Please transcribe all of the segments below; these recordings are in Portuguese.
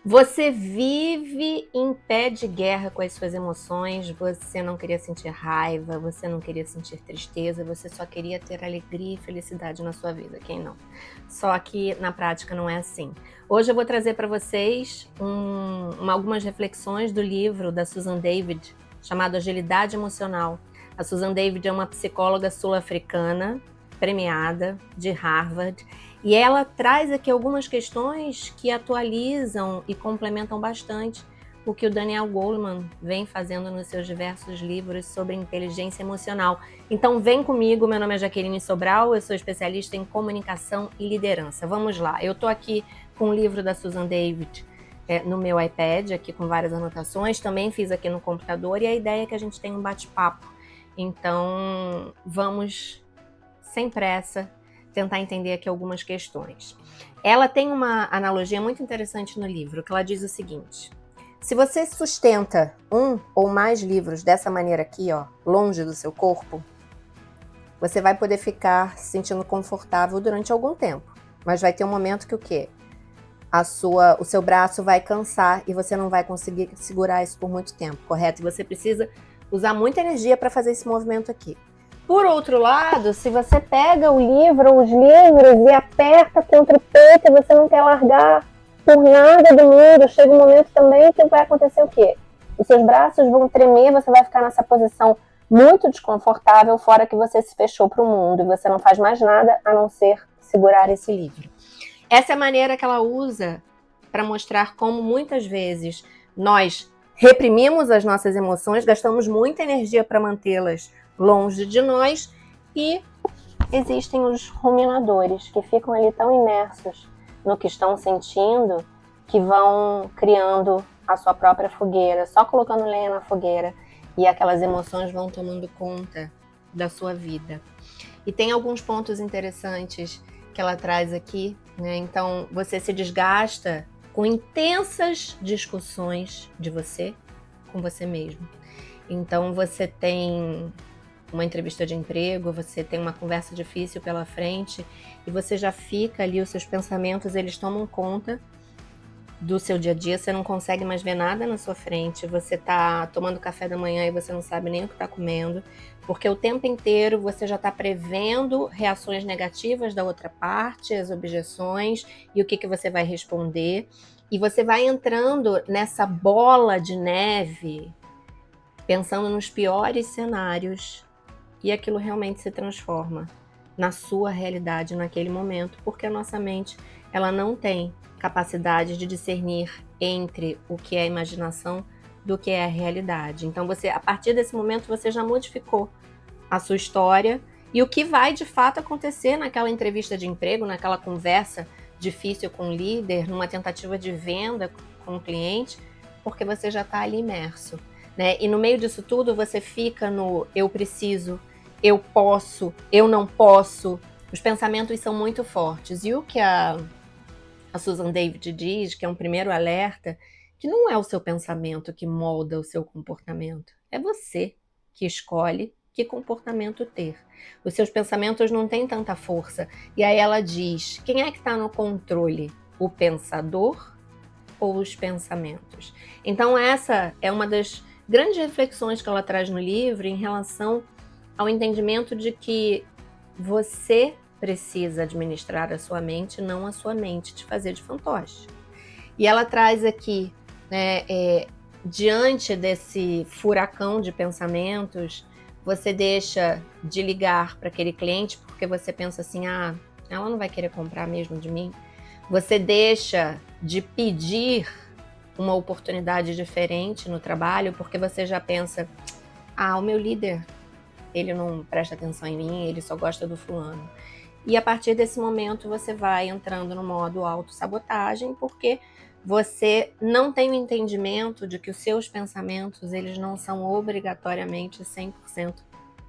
Você vive em pé de guerra com as suas emoções, você não queria sentir raiva, você não queria sentir tristeza, você só queria ter alegria e felicidade na sua vida, quem não? Só que na prática não é assim. Hoje eu vou trazer para vocês algumas reflexões do livro da Susan David, chamado Agilidade Emocional. A Susan David é uma psicóloga sul-africana, premiada, de Harvard, e ela traz aqui algumas questões que atualizam e complementam bastante o que o Daniel Goleman vem fazendo nos seus diversos livros sobre inteligência emocional. Então vem comigo, meu nome é Jaqueline Sobral, eu sou especialista em comunicação e liderança. Vamos lá, eu estou aqui com o livro da Susan David no meu iPad, aqui com várias anotações, também fiz aqui no computador, e a ideia é que a gente tenha um bate-papo. Então vamos, sem pressa, tentar entender aqui algumas questões. Ela tem uma analogia muito interessante no livro, que ela diz o seguinte: se você sustenta um ou mais livros dessa maneira aqui, ó, longe do seu corpo, você vai poder ficar se sentindo confortável durante algum tempo. Mas vai ter um momento que o quê? O seu braço vai cansar e você não vai conseguir segurar isso por muito tempo, correto? E você precisa usar muita energia para fazer esse movimento aqui. Por outro lado, se você pega o livro, os livros e aperta contra o peito e você não quer largar por nada do mundo, chega um momento também que vai acontecer o quê? Os seus braços vão tremer, você vai ficar nessa posição muito desconfortável, fora que você se fechou para o mundo e você não faz mais nada a não ser segurar esse livro. Essa é a maneira que ela usa para mostrar como muitas vezes nós reprimimos as nossas emoções, gastamos muita energia para mantê-las longe de nós, e existem os ruminadores que ficam ali tão imersos no que estão sentindo que vão criando a sua própria fogueira, só colocando lenha na fogueira, e aquelas emoções vão tomando conta da sua vida. E tem alguns pontos interessantes que ela traz aqui, né? Então, você se desgasta com intensas discussões de você com você mesmo. Então, você tem uma entrevista de emprego, você tem uma conversa difícil pela frente e você já fica ali, os seus pensamentos, eles tomam conta do seu dia a dia, você não consegue mais ver nada na sua frente, você tá tomando café da manhã e você não sabe nem o que tá comendo, porque o tempo inteiro você já tá prevendo reações negativas da outra parte, as objeções e o que você vai responder, e você vai entrando nessa bola de neve, pensando nos piores cenários, e aquilo realmente se transforma na sua realidade naquele momento, porque a nossa mente, ela não tem capacidade de discernir entre o que é imaginação do que é a realidade. Então você, a partir desse momento, você já modificou a sua história e o que vai de fato acontecer naquela entrevista de emprego, naquela conversa difícil com o líder, numa tentativa de venda com o cliente, porque você já está ali imerso, né? E no meio disso tudo você fica no eu preciso, eu posso, eu não posso. Os pensamentos são muito fortes. E o que a Susan David diz, que é um primeiro alerta, que não é o seu pensamento que molda o seu comportamento. É você que escolhe que comportamento ter. Os seus pensamentos não têm tanta força. E aí ela diz, quem é que está no controle? O pensador ou os pensamentos? Então essa é uma das grandes reflexões que ela traz no livro em relação ao entendimento de que você precisa administrar a sua mente, não a sua mente te fazer de fantoche. E ela traz aqui, né, diante desse furacão de pensamentos, você deixa de ligar para aquele cliente porque você pensa assim, ela não vai querer comprar mesmo de mim. Você deixa de pedir uma oportunidade diferente no trabalho porque você já pensa, o meu líder, ele não presta atenção em mim, ele só gosta do fulano. E a partir desse momento você vai entrando no modo autossabotagem, porque você não tem o entendimento de que os seus pensamentos, eles não são obrigatoriamente 100%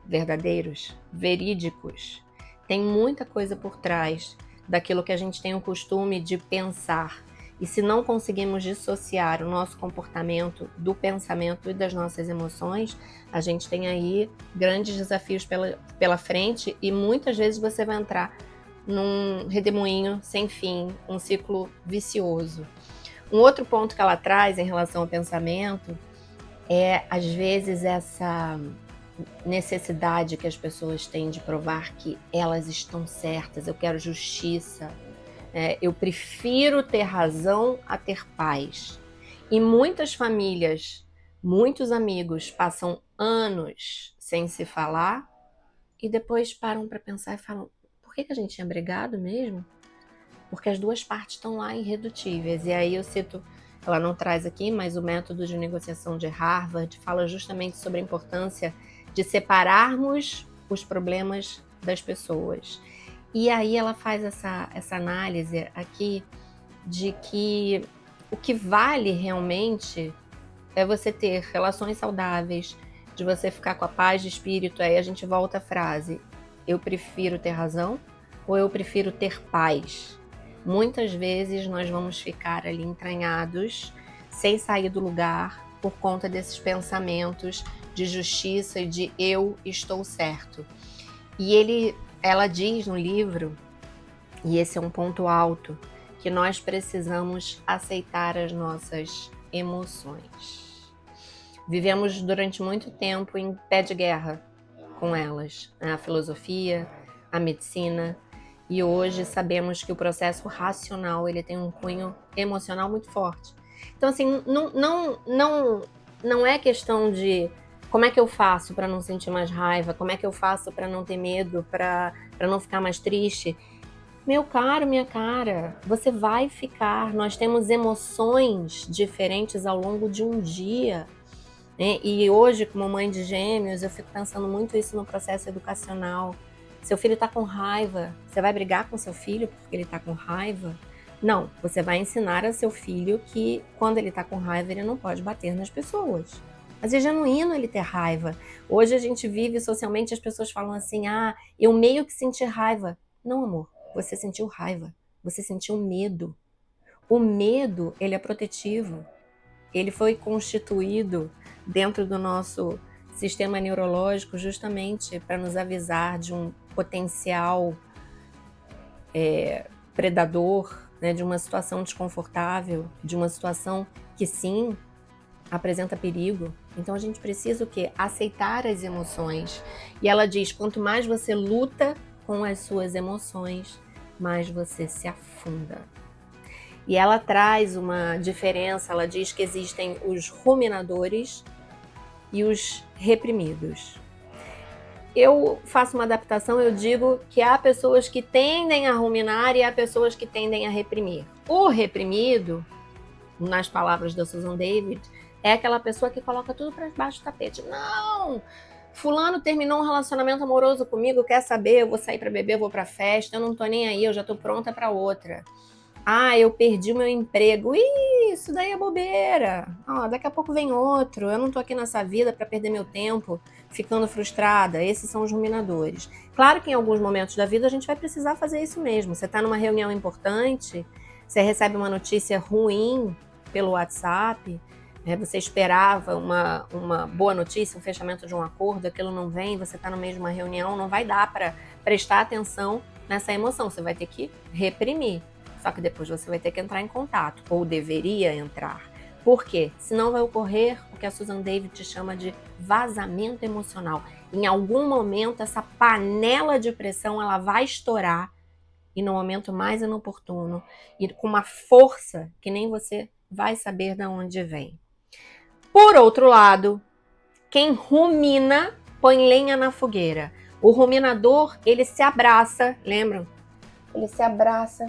verdadeiros, verídicos. Tem muita coisa por trás daquilo que a gente tem o costume de pensar. E se não conseguimos dissociar o nosso comportamento do pensamento e das nossas emoções, a gente tem aí grandes desafios pela frente e muitas vezes você vai entrar num redemoinho sem fim, um ciclo vicioso. Um outro ponto que ela traz em relação ao pensamento é, às vezes, essa necessidade que as pessoas têm de provar que elas estão certas. Eu quero justiça. Eu prefiro ter razão a ter paz. E muitas famílias, muitos amigos passam anos sem se falar e depois param para pensar e falam: por que a gente tinha brigado mesmo? Porque as duas partes estão lá irredutíveis. E aí eu cito, ela não traz aqui, mas o método de negociação de Harvard fala justamente sobre a importância de separarmos os problemas das pessoas. E aí ela faz essa análise aqui de que o que vale realmente é você ter relações saudáveis, de você ficar com a paz de espírito. Aí a gente volta à frase: eu prefiro ter razão ou eu prefiro ter paz? Muitas vezes nós vamos ficar ali entranhados, sem sair do lugar, por conta desses pensamentos de justiça e de eu estou certo. E ela diz no livro, e esse é um ponto alto, que nós precisamos aceitar as nossas emoções. Vivemos durante muito tempo em pé de guerra com elas, a filosofia, a medicina, e hoje sabemos que o processo racional ele tem um cunho emocional muito forte. Então, assim, não é questão de como é que eu faço para não sentir mais raiva, como é que eu faço para não ter medo, para não ficar mais triste. Meu caro, minha cara, você vai ficar. Nós temos emoções diferentes ao longo de um dia. E hoje, como mãe de gêmeos, eu fico pensando muito isso no processo educacional. Seu filho está com raiva, você vai brigar com seu filho porque ele está com raiva? Não, você vai ensinar a seu filho que quando ele está com raiva, ele não pode bater nas pessoas. Mas é genuíno ele ter raiva. Hoje a gente vive socialmente, as pessoas falam assim: ah, eu meio que senti raiva. Não, amor, você sentiu raiva, você sentiu medo. O medo, ele é protetivo. Ele foi constituído dentro do nosso sistema neurológico justamente para nos avisar de um potencial predador, né, de uma situação desconfortável, de uma situação que sim apresenta perigo. Então a gente precisa o quê? Aceitar as emoções. E ela diz: quanto mais você luta com as suas emoções, mais você se afunda. E ela traz uma diferença, ela diz que existem os ruminadores e os reprimidos. Eu faço uma adaptação, eu digo que há pessoas que tendem a ruminar e há pessoas que tendem a reprimir. O reprimido, nas palavras da Susan David, é aquela pessoa que coloca tudo para debaixo do tapete. Não! Fulano terminou um relacionamento amoroso comigo, quer saber? Eu vou sair para beber, eu vou para festa, eu não tô nem aí, eu já tô pronta para outra. Ah, eu perdi o meu emprego. Isso daí é bobeira. Daqui a pouco vem outro. Eu não tô aqui nessa vida para perder meu tempo ficando frustrada. Esses são os ruminadores. Claro que em alguns momentos da vida a gente vai precisar fazer isso mesmo. Você tá numa reunião importante, você recebe uma notícia ruim pelo WhatsApp, você esperava uma boa notícia, um fechamento de um acordo, aquilo não vem, você tá no meio de uma reunião, não vai dar para prestar atenção nessa emoção. Você vai ter que reprimir. Só que depois você vai ter que entrar em contato, ou deveria entrar. Por quê? Senão vai ocorrer o que a Susan David chama de vazamento emocional. Em algum momento, essa panela de pressão ela vai estourar, e no momento mais inoportuno, e com uma força que nem você vai saber de onde vem. Por outro lado, quem rumina põe lenha na fogueira. O ruminador, ele se abraça, lembram? Ele se abraça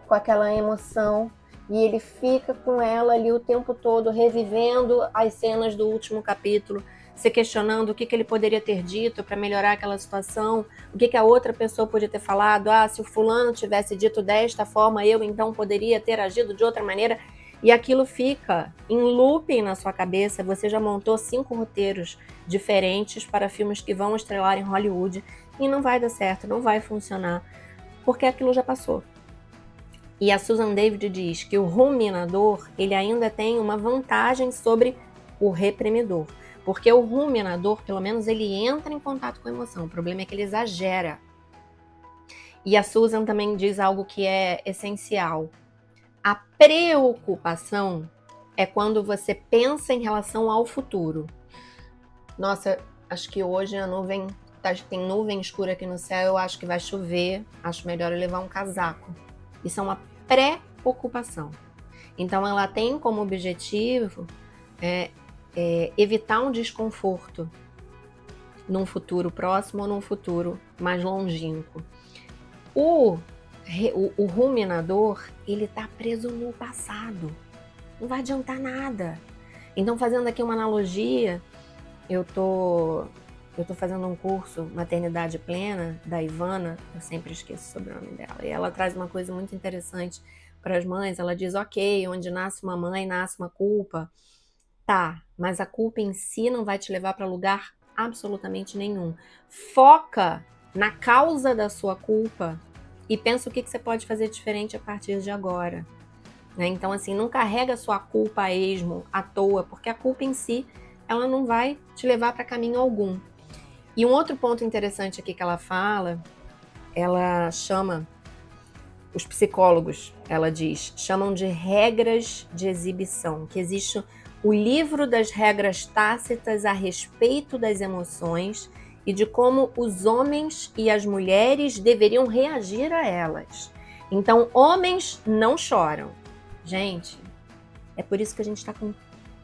com aquela emoção e ele fica com ela ali o tempo todo, revivendo as cenas do último capítulo, se questionando o que ele poderia ter dito para melhorar aquela situação, o que a outra pessoa podia ter falado. Se o fulano tivesse dito desta forma, eu então poderia ter agido de outra maneira. E aquilo fica em looping na sua cabeça. Você já montou 5 roteiros diferentes para filmes que vão estrelar em Hollywood e não vai dar certo, não vai funcionar, porque aquilo já passou. E a Susan David diz que o ruminador, ele ainda tem uma vantagem sobre o reprimidor. Porque o ruminador, pelo menos, ele entra em contato com a emoção. O problema é que ele exagera. E a Susan também diz algo que é essencial. A preocupação é quando você pensa em relação ao futuro. Nossa, acho que hoje a nuvem tem nuvem escura aqui no céu, eu acho que vai chover, acho melhor eu levar um casaco. Isso é uma preocupação. Então ela tem como objetivo evitar um desconforto num futuro próximo ou num futuro mais longínquo. O ruminador, ele tá preso no passado. Não vai adiantar nada. Então, fazendo aqui uma analogia, eu tô fazendo um curso Maternidade Plena, da Ivana, eu sempre esqueço o sobrenome dela, e ela traz uma coisa muito interessante para as mães. Ela diz, ok, onde nasce uma mãe, nasce uma culpa. Tá, mas a culpa em si não vai te levar para lugar absolutamente nenhum. Foca na causa da sua culpa e pensa o que você pode fazer diferente a partir de agora. Então, assim, não carrega a sua culpa a esmo, à toa, porque a culpa em si, ela não vai te levar para caminho algum. E um outro ponto interessante aqui que ela fala, ela chama, os psicólogos, ela diz, chamam de regras de exibição, que existe o livro das regras tácitas a respeito das emoções e de como os homens e as mulheres deveriam reagir a elas. Então, homens não choram. Gente, é por isso que a gente está com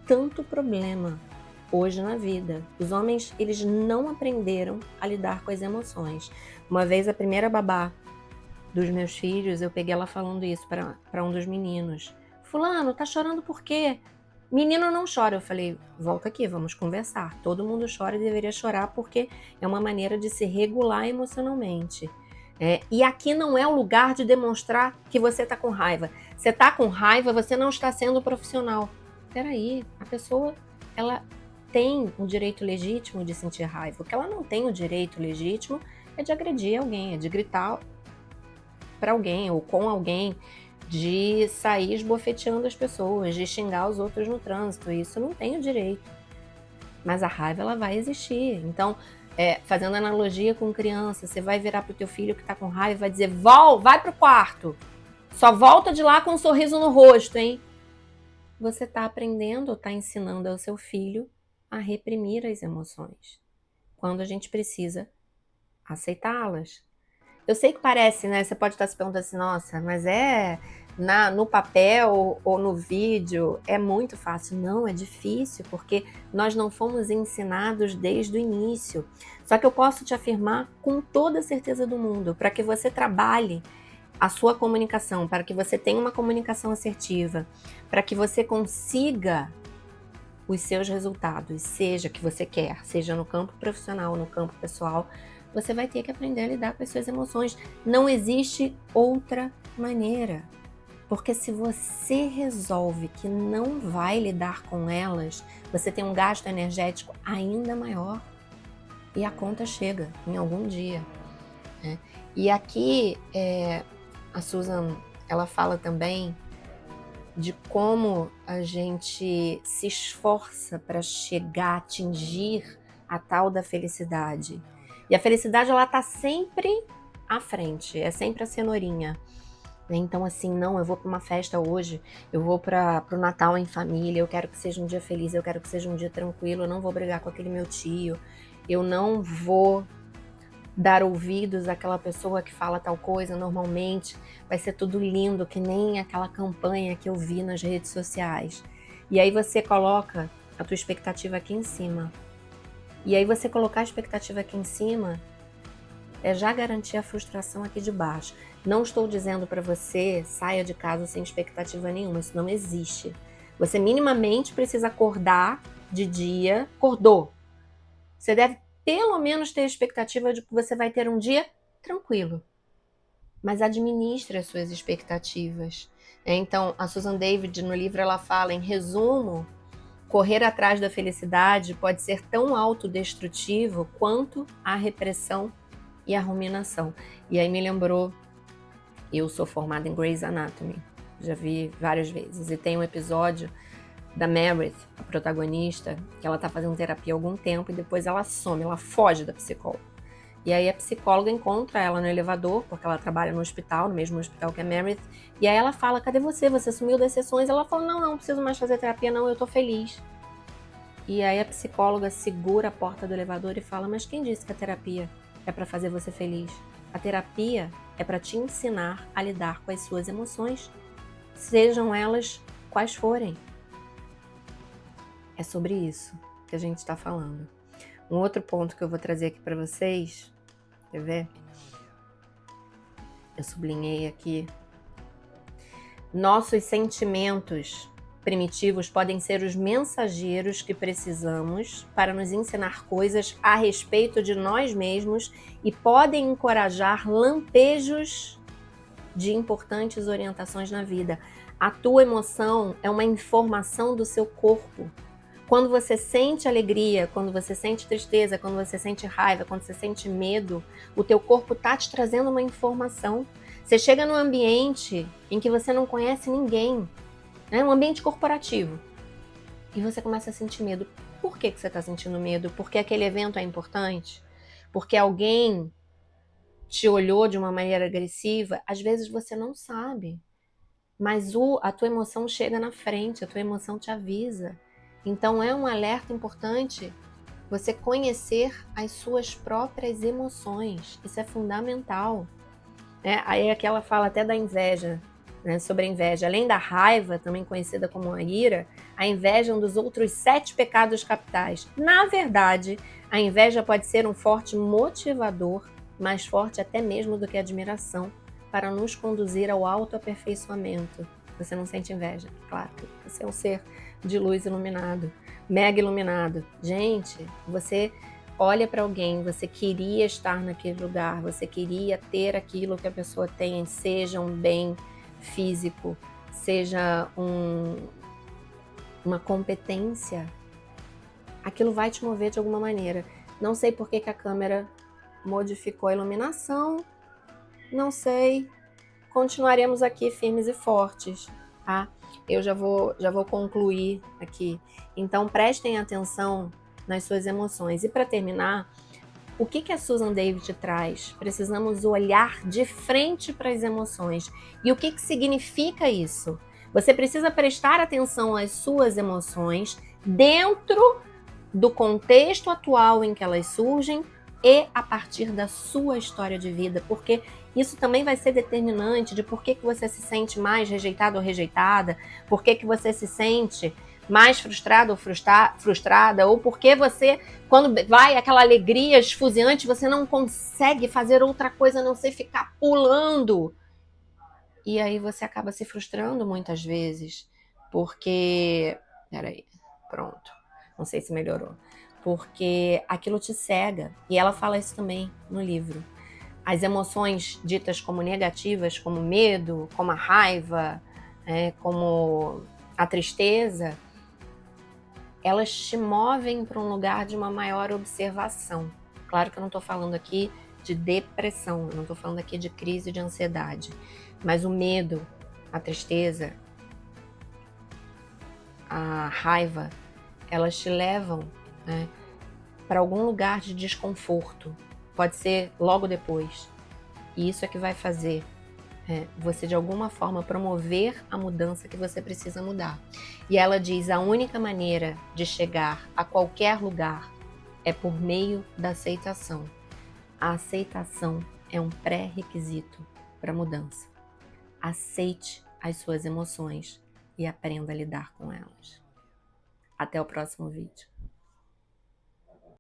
tanto problema hoje na vida. Os homens, eles não aprenderam a lidar com as emoções. Uma vez, a primeira babá dos meus filhos, eu peguei ela falando isso para um dos meninos. Fulano, tá chorando por quê? Menino não chora. Eu falei, volta aqui, vamos conversar. Todo mundo chora e deveria chorar porque é uma maneira de se regular emocionalmente. E aqui não é o lugar de demonstrar que você tá com raiva. Você tá com raiva, você não está sendo profissional. Peraí, a pessoa, ela tem o direito legítimo de sentir raiva. O que ela não tem o direito legítimo é de agredir alguém, é de gritar para alguém ou com alguém, de sair esbofeteando as pessoas, de xingar os outros no trânsito. Isso não tem o direito. Mas a raiva, ela vai existir. Então, fazendo analogia com criança, você vai virar pro teu filho que tá com raiva e vai dizer, vai pro quarto. Só volta de lá com um sorriso no rosto, hein? Você tá aprendendo ou tá ensinando ao seu filho a reprimir as emoções, quando a gente precisa aceitá-las. Eu sei que parece, né? Você pode estar se perguntando assim, nossa, mas no papel ou no vídeo é muito fácil. Não, é difícil, porque nós não fomos ensinados desde o início. Só que eu posso te afirmar com toda a certeza do mundo, para que você trabalhe a sua comunicação, para que você tenha uma comunicação assertiva, para que você consiga os seus resultados, seja que você quer, seja no campo profissional ou no campo pessoal, você vai ter que aprender a lidar com as suas emoções. Não existe outra maneira. Porque se você resolve que não vai lidar com elas, você tem um gasto energético ainda maior e a conta chega em algum dia. Né? E aqui a Susan, ela fala também de como a gente se esforça para chegar, atingir a tal da felicidade. E a felicidade, ela tá sempre à frente, é sempre a cenourinha. Então, assim, não, eu vou para uma festa hoje, eu vou para o Natal em família, eu quero que seja um dia feliz, eu quero que seja um dia tranquilo, eu não vou brigar com aquele meu tio, eu não vou dar ouvidos àquela pessoa que fala tal coisa, normalmente vai ser tudo lindo, que nem aquela campanha que eu vi nas redes sociais. E aí você coloca a tua expectativa aqui em cima. E aí você colocar a expectativa aqui em cima é já garantir a frustração aqui de baixo. Não estou dizendo para você saia de casa sem expectativa nenhuma, isso não existe. Você minimamente precisa acordar de dia, acordou. Você deve pelo menos ter a expectativa de que você vai ter um dia tranquilo. Mas administre as suas expectativas. Então, a Susan David, no livro, ela fala, em resumo, correr atrás da felicidade pode ser tão autodestrutivo quanto a repressão e a ruminação. E aí me lembrou, eu sou formada em Grey's Anatomy, já vi várias vezes, e tem um episódio da Meredith, a protagonista, que ela tá fazendo terapia há algum tempo e depois ela some, ela foge da psicóloga. E aí a psicóloga encontra ela no elevador, porque ela trabalha no hospital, no mesmo hospital que a Meredith, e aí ela fala, cadê você? Você sumiu das sessões? Ela fala, não preciso mais fazer terapia não, eu tô feliz. E aí a psicóloga segura a porta do elevador e fala, mas quem disse que a terapia é para fazer você feliz? A terapia é para te ensinar a lidar com as suas emoções, sejam elas quais forem. É sobre isso que a gente está falando. Um outro ponto que eu vou trazer aqui para vocês, quer ver? Eu sublinhei aqui. Nossos sentimentos primitivos podem ser os mensageiros que precisamos para nos ensinar coisas a respeito de nós mesmos e podem encorajar lampejos de importantes orientações na vida. A tua emoção é uma informação do seu corpo. Quando você sente alegria, quando você sente tristeza, quando você sente raiva, quando você sente medo, o teu corpo está te trazendo uma informação. Você chega num ambiente em que você não conhece ninguém, né? Um ambiente corporativo, e você começa a sentir medo. Por que você está sentindo medo? Porque aquele evento é importante? Porque alguém te olhou de uma maneira agressiva? Às vezes você não sabe, mas a tua emoção chega na frente, a tua emoção te avisa. Então é um alerta importante você conhecer as suas próprias emoções. Isso é fundamental. Aí aqui ela fala até da inveja, né, sobre a inveja. Além da raiva, também conhecida como a ira, a inveja é um dos outros 7 pecados capitais. Na verdade, a inveja pode ser um forte motivador, mais forte até mesmo do que a admiração, para nos conduzir ao autoaperfeiçoamento. Você não sente inveja? Claro, você é um ser de luz iluminado, mega iluminado. Gente, você olha para alguém, você queria estar naquele lugar, você queria ter aquilo que a pessoa tem, seja um bem físico, seja uma competência, aquilo vai te mover de alguma maneira. Não sei por que a câmera modificou a iluminação, não sei. Continuaremos aqui firmes e fortes, tá? Eu já vou concluir aqui. Então prestem atenção nas suas emoções. E para terminar, o que a Susan David traz? Precisamos olhar de frente para as emoções. E o que significa isso? Você precisa prestar atenção às suas emoções dentro do contexto atual em que elas surgem e a partir da sua história de vida, porque isso também vai ser determinante de por que você se sente mais rejeitado ou rejeitada, por que você se sente mais frustrado ou frustrada, ou porque você, quando vai aquela alegria esfuziante, você não consegue fazer outra coisa a não ser ficar pulando. E aí você acaba se frustrando muitas vezes, porque... Peraí, pronto. Não sei se melhorou. Porque aquilo te cega. E ela fala isso também no livro. As emoções ditas como negativas, como medo, como a raiva, como a tristeza, elas te movem para um lugar de uma maior observação. Claro que eu não estou falando aqui de depressão, eu não estou falando aqui de crise de ansiedade, mas o medo, a tristeza, a raiva, elas te levam, né, para algum lugar de desconforto. Pode ser logo depois. E isso é que vai fazer você de alguma forma promover a mudança que você precisa mudar. E ela diz, a única maneira de chegar a qualquer lugar é por meio da aceitação. A aceitação é um pré-requisito para a mudança. Aceite as suas emoções e aprenda a lidar com elas. Até o próximo vídeo.